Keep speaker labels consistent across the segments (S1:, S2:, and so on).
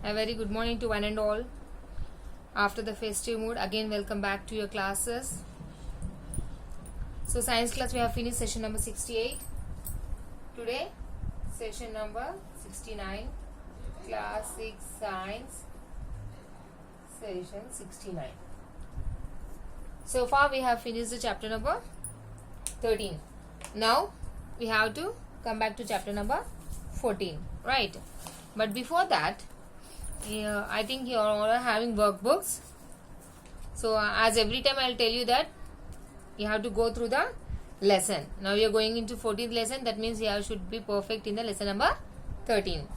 S1: A very good morning to one and all. After the festive mood, again welcome back to your classes. So science class we have finished session number 68. Today session number 69. Class 6 science session 69. So far we have finished the chapter number 13. Now we have to come back to chapter number 14, right? But before that, I think you are all having workbooks. So as every time I will tell you that you have to go through the lesson. Now you are going into 14th lesson. That means you should be perfect in the lesson number 13.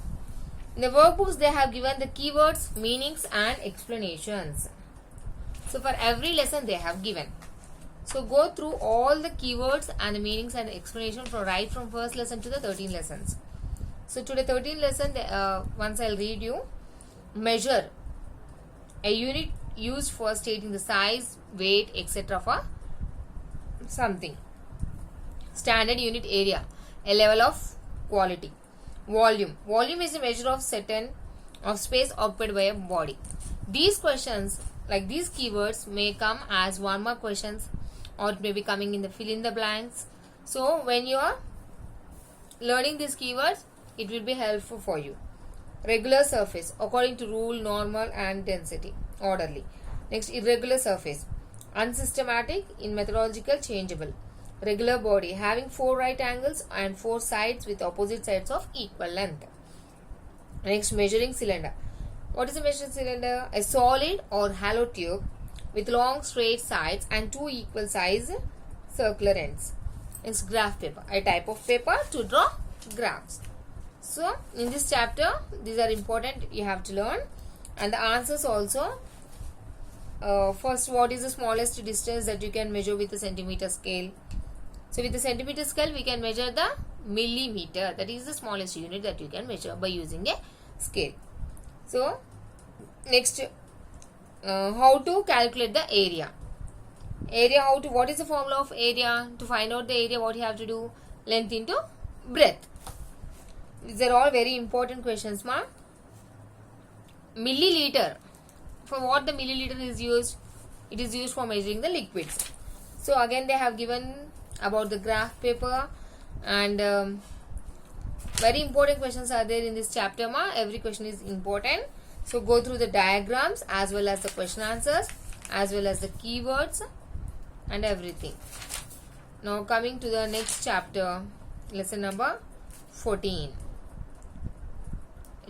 S1: In the workbooks they have given the keywords, meanings and explanations. So for every lesson they have given. So go through all the keywords and the meanings and the explanation right from first lesson to the 13 lessons. So today 13 lesson, once I'll read you. Measure, a unit used for stating the size, weight, etc. for something. Standard unit area, a level of quality. Volume, volume is a measure of space occupied by a body. These questions, like these keywords, may come as 1 mark questions, or it may be coming in the fill in the blanks. So when you are learning these keywords, it will be helpful for you. Regular surface, according to rule, normal and density, orderly. Next, irregular surface, unsystematic, in methodological, changeable. Regular body, having 4 right angles and 4 sides with opposite sides of equal length. Next, measuring cylinder. What is a measuring cylinder? A solid or hollow tube with long straight sides and 2 equal size circular ends. Next, graph paper, a type of paper to draw graphs. So in this chapter, these are important, you have to learn, and the answers also. First, what is the smallest distance that you can measure with a centimeter scale? So with the centimeter scale we can measure the millimeter, that is the smallest unit that you can measure by using a scale. So next, how to calculate the area. What is the formula of area? To find out the area, what you have to do? Length into breadth. These are all very important questions, ma. Milliliter. For what the milliliter is used? It is used for measuring the liquids. So again they have given about the graph paper, and very important questions are there in this chapter, ma. Every question is important. So go through the diagrams as well as the question answers as well as the keywords and everything. Now coming to the next chapter, lesson number 14.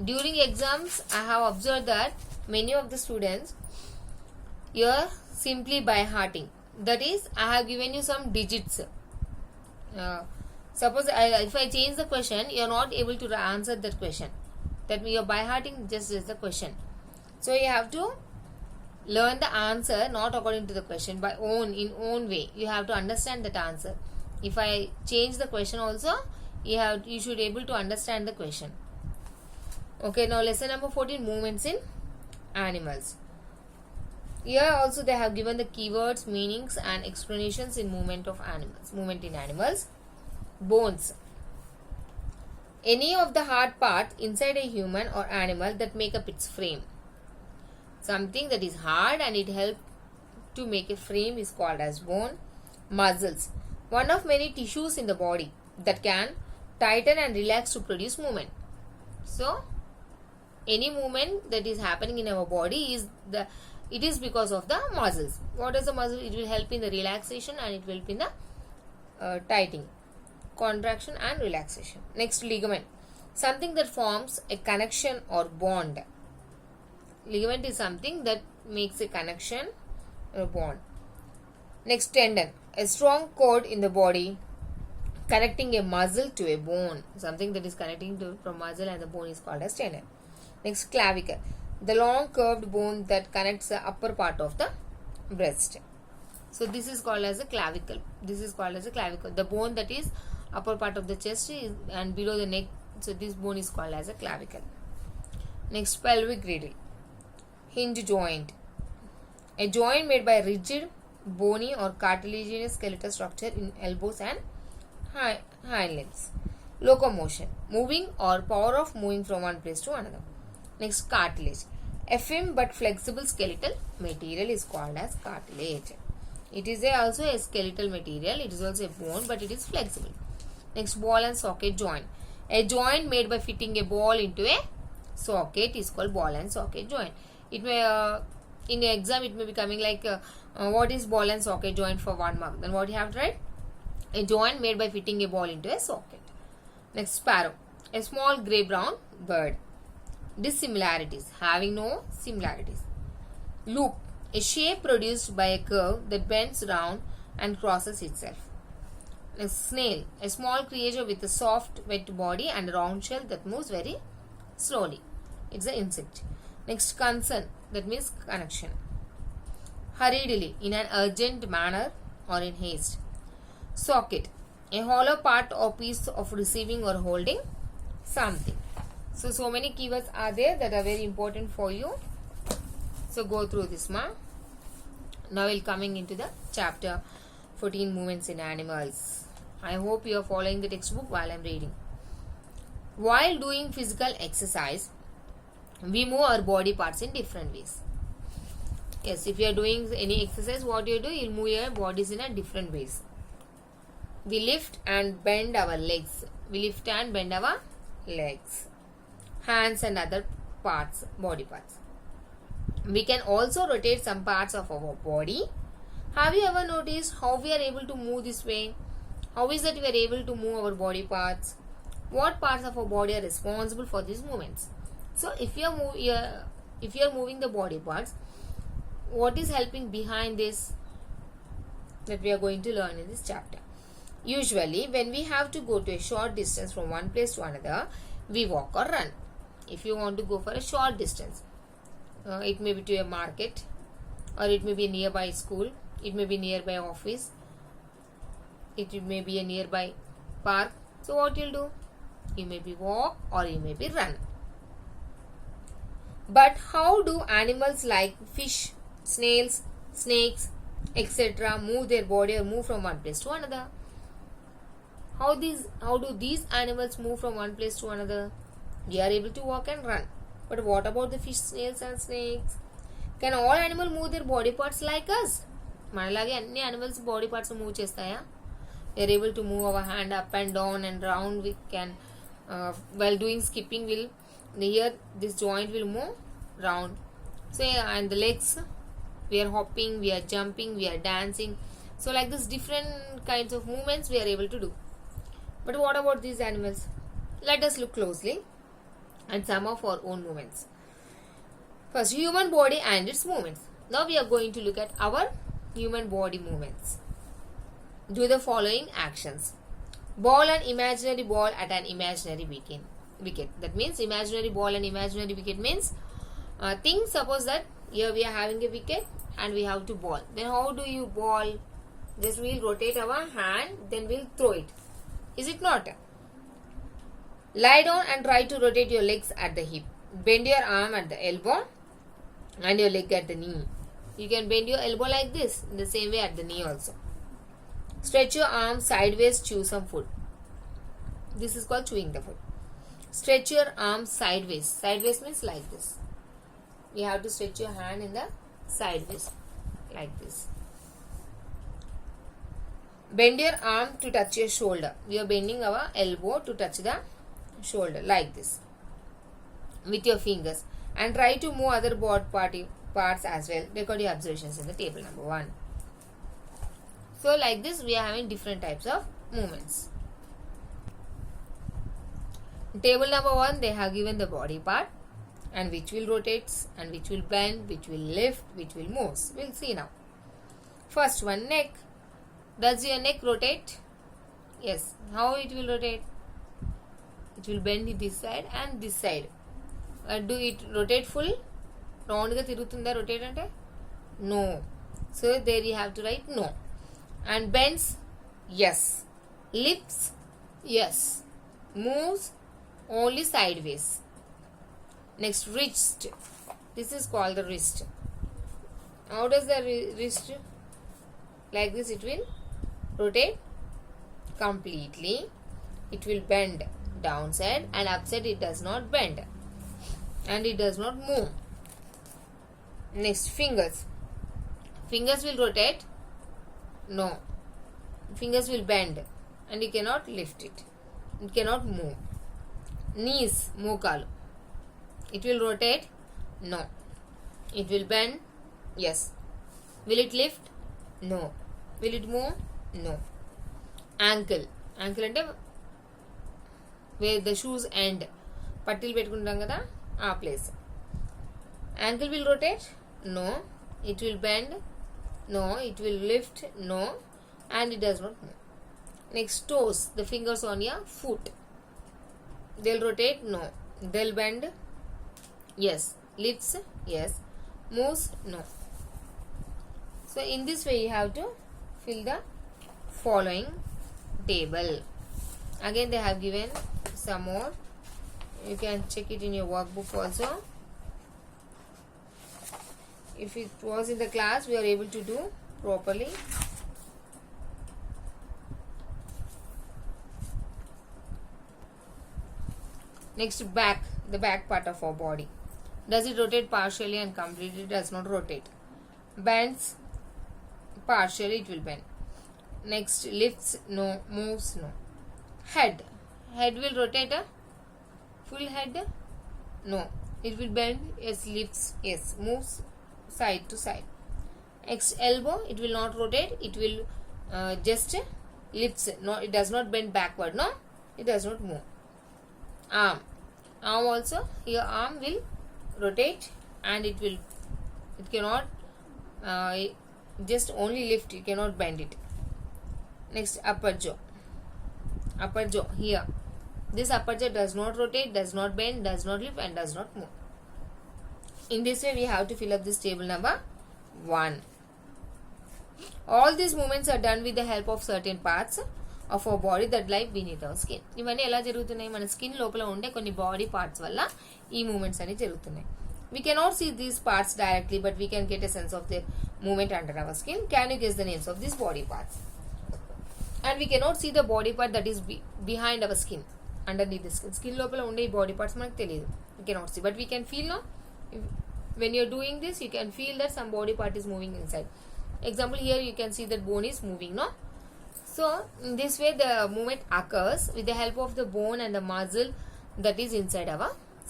S1: During exams, I have observed that many of the students, you are simply by hearting. That is, I have given you some digits. Suppose if I change the question, you are not able to answer that question. That means you are by hearting just as the question. So you have to learn the answer not according to the question, by in own way. You have to understand that answer. If I change the question also, you should able to understand the question. Okay, now lesson number 14, movements in animals. Here also they have given the keywords, meanings and explanations in movement in animals. Bones, any of the hard parts inside a human or animal that make up its frame. Something that is hard and it helps to make a frame is called as bone. Muscles, one of many tissues in the body that can tighten and relax to produce movement. So any movement that is happening in our body it is because of the muscles. What is the muscle? It will help in the relaxation and it will help in the tightening, contraction and relaxation. Next, ligament, something that forms a connection or bond. Ligament is something that makes a connection or bond. Next, tendon, a strong cord in the body connecting a muscle to a bone. Something that is connecting from muscle and the bone is called as tendon. Next, clavicle, the long curved bone that connects the upper part of the breast. So this is called as a clavicle. The bone that is upper part of the chest and below the neck. So this bone is called as a clavicle. Next, pelvic girdle, hinge joint, a joint made by rigid, bony or cartilaginous skeletal structure in elbows and hind limbs. Locomotion, moving or power of moving from one place to another. Next, cartilage. A firm but flexible skeletal material is called as cartilage. It is also a skeletal material. It is also a bone, but it is flexible. Next, ball and socket joint. A joint made by fitting a ball into a socket is called ball and socket joint. It may in the exam it may be coming like what is ball and socket joint for 1 mark. Then what you have to write? A joint made by fitting a ball into a socket. Next, sparrow. A small grey brown bird. Dissimilarities. Having no similarities. Loop. A shape produced by a curve that bends round and crosses itself. Next, snail. A small creature with a soft, wet body and a round shell that moves very slowly. It's an insect. Next, concern. That means connection. Hurriedly. In an urgent manner or in haste. Socket. A hollow part or piece of receiving or holding something. So many keywords are there that are very important for you. So go through this, ma. Now we'll coming into the chapter 14, movements in animals. I hope you are following the textbook while I am reading. While doing physical exercise, we move our body parts in different ways. Yes, if you are doing any exercise, what you do, you'll move your bodies in a different ways. We lift and bend our legs. We lift and bend our legs, hands and other parts, body parts. We can also rotate some parts of our body. Have you ever noticed how we are able to move this way? How is that we are able to move our body parts? What parts of our body are responsible for these movements? So if you are moving the body parts, what is helping behind this? That we are going to learn in this chapter. Usually, when we have to go to a short distance from one place to another, we walk or run. If you want to go for a short distance, it may be to a market, or it may be a nearby school, it may be nearby office, it may be a nearby park. So what you'll do? You may be walk or you may be run. But how do animals like fish, snails, snakes, etc. move their body or move from one place to another? How do these animals move from one place to another? They are able to walk and run. But what about the fish, snails and snakes? Can all animals move their body parts like us? Manalage anni animals body parts move chestaya. We are able to move our hand up and down and round. We can while doing skipping, here this joint will move round. So and the legs, we are hopping, we are jumping, we are dancing. So like this different kinds of movements we are able to do. But what about these animals? Let us look closely at some of our own movements. First, human body and its movements. Now we are going to look at our human body movements. Do the following actions. Ball an imaginary ball at an imaginary wicket. That means imaginary ball and imaginary wicket means suppose that here we are having a wicket and we have to ball. Then how do you ball? Just we'll rotate our hand, then we'll throw it. Is it not? Lie down and try to rotate your legs at the hip. Bend your arm at the elbow and your leg at the knee. You can bend your elbow like this, in the same way at the knee also. Stretch your arm sideways, chew some food. This is called chewing the food. Stretch your arm sideways. Sideways means like this. You have to stretch your hand in the sideways, like this. Bend your arm to touch your shoulder. We are bending our elbow to touch the shoulder, like this, with your fingers. And try to move other body parts as well. Record your observations in the table number 1. So like this we are having different types of movements. Table number 1, they have given the body part and which will rotate and which will bend, which will lift, which will move. We'll see now. First one, neck. Does your neck rotate? Yes. How it will rotate? It will bend this side and this side. Do it rotate full? Round ga tirutunda rotate ante? No. So there you have to write no. And bends? Yes. Lifts? Yes. Moves? Only sideways. Next, wrist. This is called the wrist. How does the wrist? Like this it will rotate completely. It will bend downside and upside it does not bend. and it does not move. Next, fingers. Fingers will rotate. No. Fingers will bend and you cannot lift it. It cannot move. Knees, mokal. It will rotate. No. It will bend. Yes. Will it lift? No. Will it move? No. Ankle. Ankle అంటే where the shoes end. పట్టీలు పెట్టుకుంటాం కదా ఆ place. Ankle will rotate? No. It will bend? No. It will lift? No. And it does not move. Next, toes. The fingers on your foot. They'll rotate? No. They'll bend? Yes. Lifts? Yes. Moves? No. So in this way you have to fill the following table. Again they have given some more. You can check it in your workbook also. If it was in the class, we are able to do properly. Next, back, the back part of our body. Does it rotate partially and completely? It does not rotate. Bends partially, it will bend. Next, lifts, no. Moves, no. Head. Head will rotate a full head? No. It will bend, yes. Lifts, yes. Moves side to side. Next, elbow, it will not rotate. It will just lifts. No, it does not bend backward. No, it does not move. Arm. Arm also, your arm will rotate and it cannot just only lift, you cannot bend it. Next, upper jaw. Upper jaw, here. This upper jaw does not rotate, does not bend, does not lift and does not move. In this way, we have to fill up this table number 1. All these movements are done with the help of certain parts of our body that lie beneath our skin. ఇవన్నీ ఎలా జరుగుతున్నాయి? మన skin లోపల ఉండే కొన్ని body parts వల్ల ఈ moments అనేవి జరుగుతున్నాయి. We cannot see these parts directly, but we can get a sense of their movement under our skin. Can you guess the names of these body parts? And we cannot see the body part that is behind our skin, underneath the skin. Skin లోపల ఉండే ఈ body parts మనకు తెలియదు. We cannot see, but we can feel, no? When you're doing this, you can feel that some body part is moving inside. Example, here you can see that bone is moving, no? So in this way the movement occurs with the help of the bone and the muscle that is inside our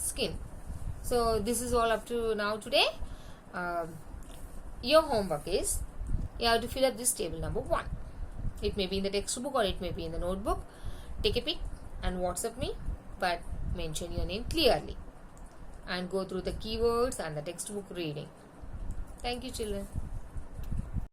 S1: skin. So this is all up to now today. Your homework is you have to fill up this table number 1. It may be in the textbook or it may be in the notebook. Take a pic and WhatsApp me, but mention your name clearly and go through the keywords and the textbook reading. Thank you, children.